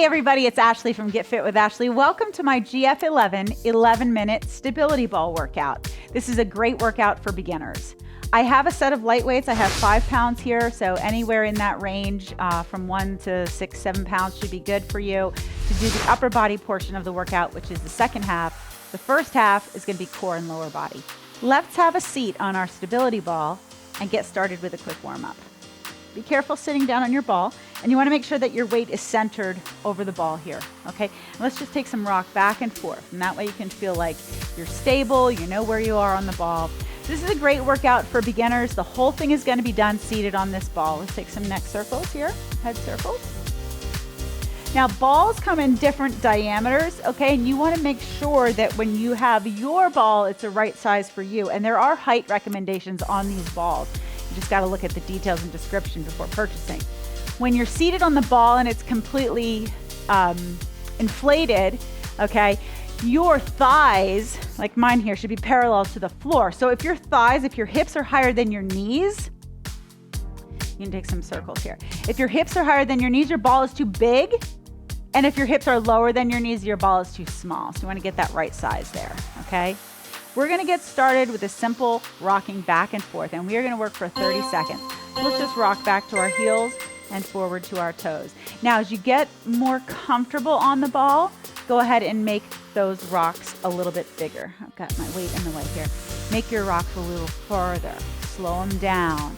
Hey everybody, it's Ashley from Get Fit with Ashley. Welcome to my GF11 11-minute stability ball workout. This is a great workout for beginners. I have a set of light weights. I have 5 pounds here, so anywhere in that range from 1 to 6, 7 pounds should be good for you to do the upper body portion of the workout, which is the second half. The first half is going to be core and lower body. Let's have a seat on our stability ball and get started with a quick warm-up. Be careful sitting down on your ball, and you want to make sure that your weight is centered over the ball here, okay? And let's just take some rock back and forth, and that way you can feel like you're stable, you know where you are on the ball. This is a great workout for beginners. The whole thing is going to be done seated on this ball. Let's take some neck circles here, head circles. Now, balls come in different diameters, okay? And you want to make sure that when you have your ball, it's the right size for you. And there are height recommendations on these balls. You just got to look at the details and description before purchasing. When you're seated on the ball and it's completely inflated, okay, your thighs, like mine here, should be parallel to the floor. So if your hips are higher than your knees, you can take some circles here. If your hips are higher than your knees, your ball is too big. And if your hips are lower than your knees, your ball is too small. So you want to get that right size there, okay? We're going to get started with a simple rocking back and forth, and we are going to work for 30 seconds. Let's just rock back to our heels and forward to our toes. Now, as you get more comfortable on the ball, go ahead and make those rocks a little bit bigger. I've got my weight in the way here. Make your rocks a little further. Slow them down.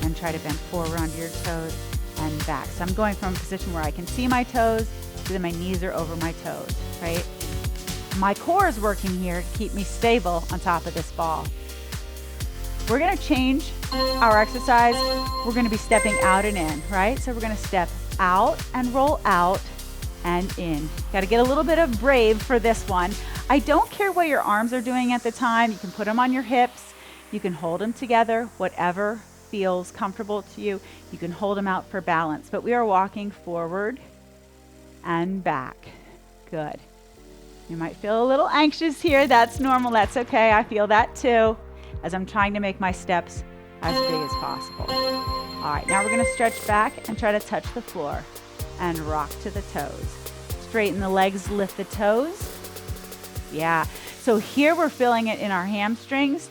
And try to bend forward onto your toes and back. So I'm going from a position where I can see my toes so that my knees are over my toes, right? My core is working here to keep me stable on top of this ball. We're going to change our exercise. We're going to be stepping out and in, right? So we're going to step out and roll out and in. Got to get a little bit of brave for this one. I don't care what your arms are doing at the time. You can put them on your hips. You can hold them together, whatever feels comfortable to you. You can hold them out for balance, but we are walking forward and back. Good. You might feel a little anxious here. That's normal. That's okay. I feel that too, as I'm trying to make my steps as big as possible. All right, now we're going to stretch back and try to touch the floor and rock to the toes. Straighten the legs, lift the toes. Yeah. So here we're feeling it in our hamstrings,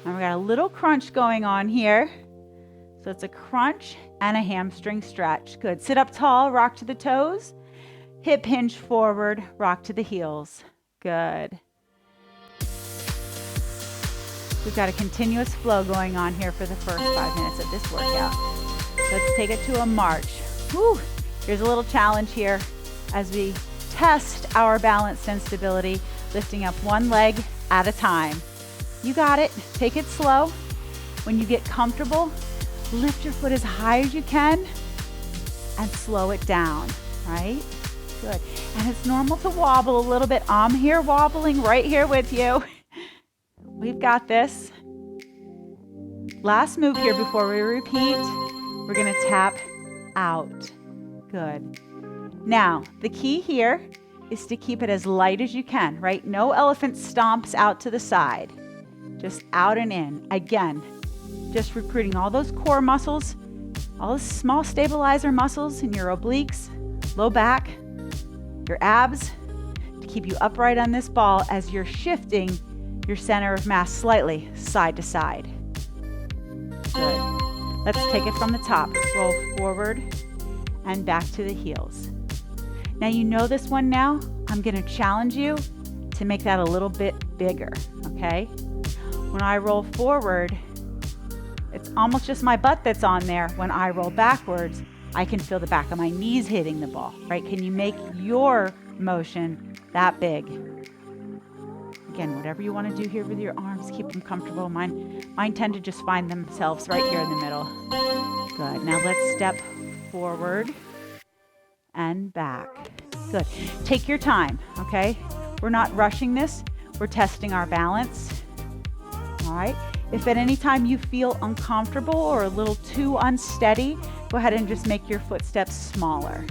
and we got a little crunch going on here. So it's a crunch and a hamstring stretch. Good. Sit up tall, rock to the toes. Hip hinge forward, rock to the heels. Good. We've got a continuous flow going on here for the first 5 minutes of this workout. Let's take it to a march. Whew. Here's a little challenge here as we test our balance and stability, lifting up one leg at a time. You got it. Take it slow. When you get comfortable, lift your foot as high as you can and slow it down, right? Good. And it's normal to wobble a little bit. I'm here wobbling right here with you. We've got this. Last move here before we repeat. We're going to tap out. Good. Now, the key here is to keep it as light as you can, right? No elephant stomps out to the side. Just out and in. Again, just recruiting all those core muscles, all those small stabilizer muscles in your obliques, low back, your abs, to keep you upright on this ball as you're shifting your center of mass slightly side to side. Good. Let's take it from the top. Roll forward and back to the heels. Now you know this one now. I'm going to challenge you to make that a little bit bigger, okay? When I roll forward, it's almost just my butt that's on there. When I roll backwards, I can feel the back of my knees hitting the ball, right? Can you make your motion that big? Again, whatever you want to do here with your arms, keep them comfortable. Mine tend to just find themselves right here in the middle. Good. Now let's step forward and back. Good. Take your time, okay? We're not rushing this. We're testing our balance. All right? If at any time you feel uncomfortable or a little too unsteady, go ahead and just make your footsteps smaller.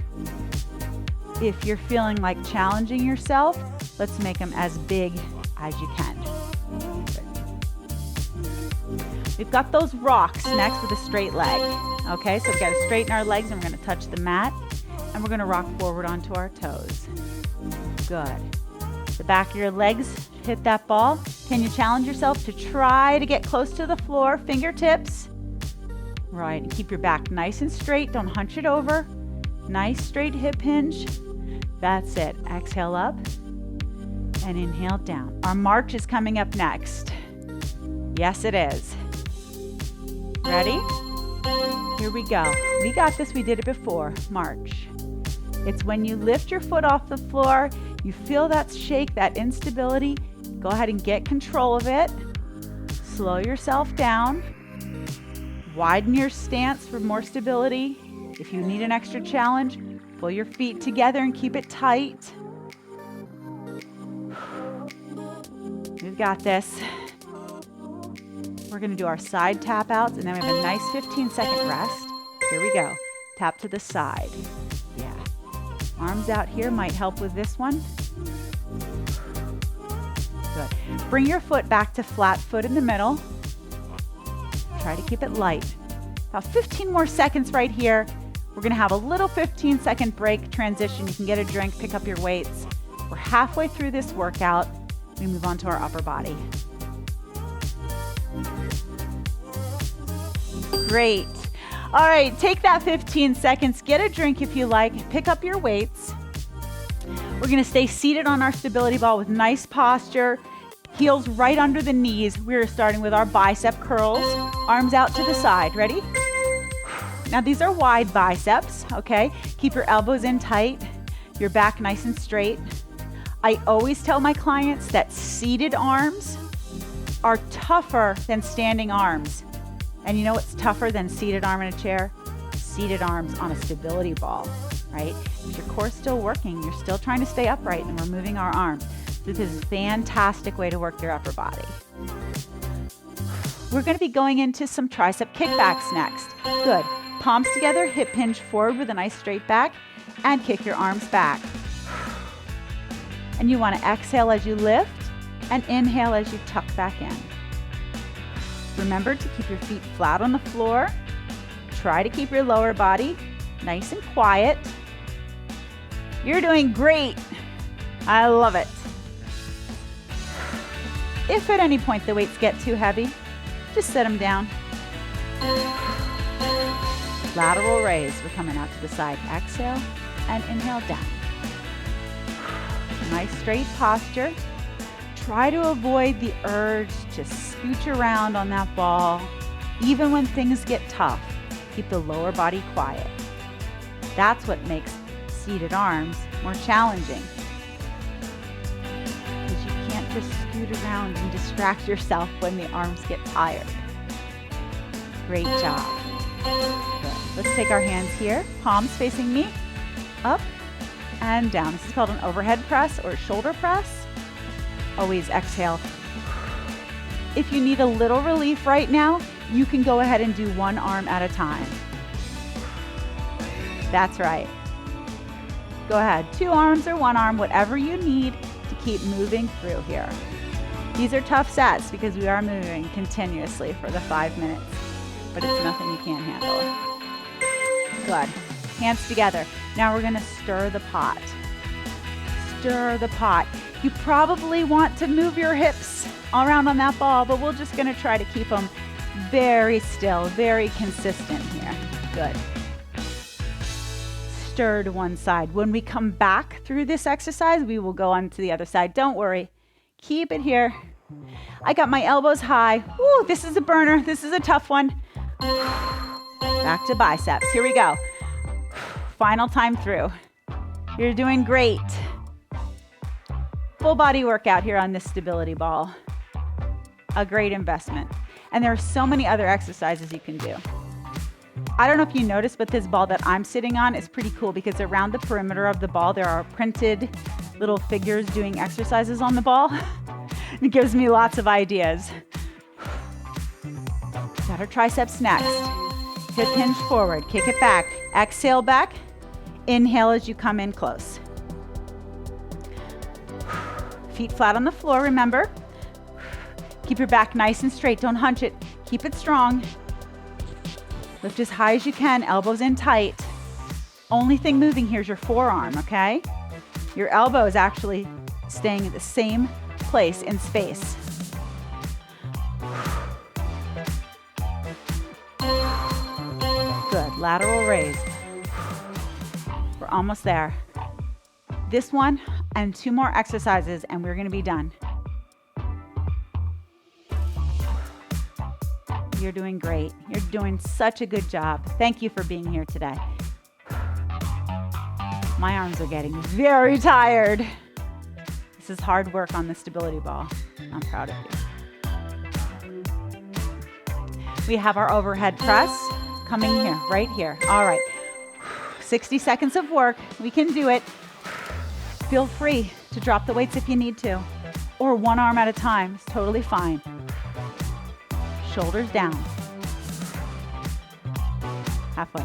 If you're feeling like challenging yourself, let's make them as big as you can. We've got those rocks next with a straight leg. Okay, so we've got to straighten our legs and we're going to touch the mat. And we're gonna rock forward onto our toes. Good. The back of your legs hit that ball. Can you challenge yourself to try to get close to the floor, fingertips? Right, and keep your back nice and straight. Don't hunch it over. Nice straight hip hinge. That's it. Exhale up and inhale down. Our march is coming up next. Yes, it is. Ready? Here we go. We got this. We did it before. March. It's when you lift your foot off the floor, you feel that shake, that instability. Go ahead and get control of it. Slow yourself down. Widen your stance for more stability. If you need an extra challenge, pull your feet together and keep it tight. We've got this. We're gonna do our side tap outs, and then we have a nice 15-second rest. Here we go. Tap to the side. Yeah. Arms out here might help with this one. Good. Bring your foot back to flat foot in the middle. Try to keep it light. About 15 more seconds right here. We're gonna have a little 15-second break transition. You can get a drink, pick up your weights. We're halfway through this workout. We move on to our upper body. Great. All right, take that 15 seconds, get a drink if you like, pick up your weights. We're gonna stay seated on our stability ball with nice posture, heels right under the knees. We're starting with our bicep curls, arms out to the side. Ready? Now these are wide biceps, okay? Keep your elbows in tight, your back nice and straight. I always tell my clients that seated arms are tougher than standing arms. And you know what's tougher than seated arm in a chair? Seated arms on a stability ball, right? If your core's still working, you're still trying to stay upright and we're moving our arms. This is a fantastic way to work your upper body. We're gonna be going into some tricep kickbacks next. Good. Palms together, hip hinge forward with a nice straight back, and kick your arms back. And you wanna exhale as you lift, and inhale as you tuck back in. Remember to keep your feet flat on the floor. Try to keep your lower body nice and quiet. You're doing great. I love it. If at any point the weights get too heavy, just set them down. Lateral raise. We're coming out to the side. Exhale and inhale down. Nice straight posture. Try to avoid the urge to scooch around on that ball. Even when things get tough, keep the lower body quiet. That's what makes seated arms more challenging. Because you can't just scoot around and distract yourself when the arms get tired. Great job. Good. Let's take our hands here, palms facing me, up and down. This is called an overhead press or shoulder press. Always exhale. If you need a little relief right now, you can go ahead and do one arm at a time. That's right. Go ahead, 2 arms or 1 arm, whatever you need to keep moving through here. These are tough sets because we are moving continuously for the 5 minutes, but it's nothing you can't handle. Good. Hands together. Now we're gonna stir the pot. Stir the pot. You probably want to move your hips around on that ball, but we're just gonna try to keep them very still, very consistent here. Good. Stir to one side. When we come back through this exercise, we will go on to the other side. Don't worry. Keep it here. I got my elbows high. Woo, this is a burner. This is a tough one. Back to biceps. Here we go. Final time through. You're doing great. Full body workout here on this stability ball. A great investment. And there are so many other exercises you can do. I don't know if you noticed, but this ball that I'm sitting on is pretty cool because around the perimeter of the ball, there are printed little figures doing exercises on the ball. It gives me lots of ideas. Got our triceps next. Hip hinge forward, kick it back. Exhale back, inhale as you come in close. Feet flat on the floor, remember. Keep your back nice and straight, don't hunch it. Keep it strong. Lift as high as you can, elbows in tight. Only thing moving here is your forearm, okay? Your elbow is actually staying at the same place in space. Good, lateral raise. We're almost there. This one and 2 more exercises and we're gonna be done. You're doing great. You're doing such a good job. Thank you for being here today. My arms are getting very tired. This is hard work on the stability ball. I'm proud of you. We have our overhead press coming here, right here. All right, 60 seconds of work. We can do it. Feel free to drop the weights if you need to, or one arm at a time. It's totally fine. Shoulders down. Halfway.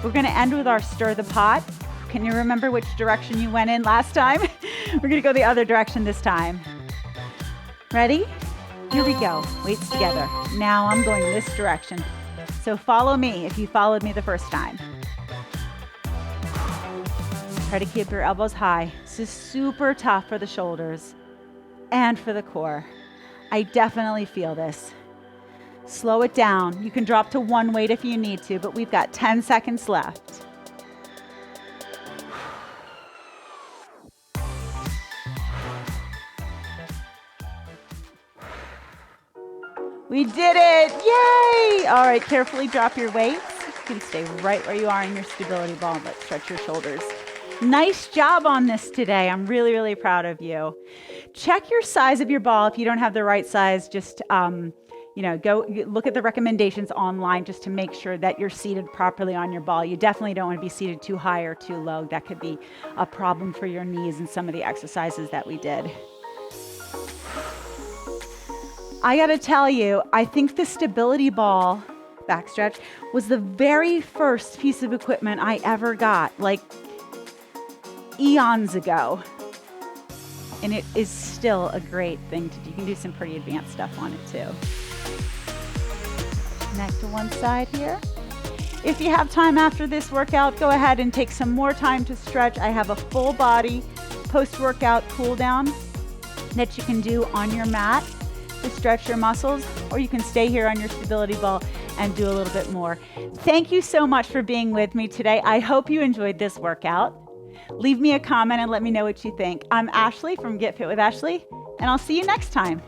We're gonna end with our stir the pot. Can you remember which direction you went in last time? We're gonna go the other direction this time. Ready? Here we go. Weights together. Now I'm going this direction. So follow me if you followed me the first time. Try to keep your elbows high. This is super tough for the shoulders and for the core. I definitely feel this. Slow it down. You can drop to 1 weight if you need to, but we've got 10 seconds left. We did it! Yay! All right, carefully drop your weights. You can stay right where you are in your stability ball, but stretch your shoulders. Nice job on this today. I'm really, really proud of you. Check your size of your ball. If you don't have the right size, just go look at the recommendations online just to make sure that you're seated properly on your ball. You definitely don't want to be seated too high or too low. That could be a problem for your knees in some of the exercises that we did. I gotta tell you, I think the stability ball back stretch was the very first piece of equipment I ever got, like eons ago. And it is still a great thing to do. You can do some pretty advanced stuff on it too. Neck to one side here. If you have time after this workout, go ahead and take some more time to stretch. I have a full body post-workout cool down that you can do on your mat to stretch your muscles, or you can stay here on your stability ball and do a little bit more. Thank you so much for being with me today. I hope you enjoyed this workout. Leave me a comment and let me know what you think. I'm Ashley from Get Fit with Ashley, and I'll see you next time.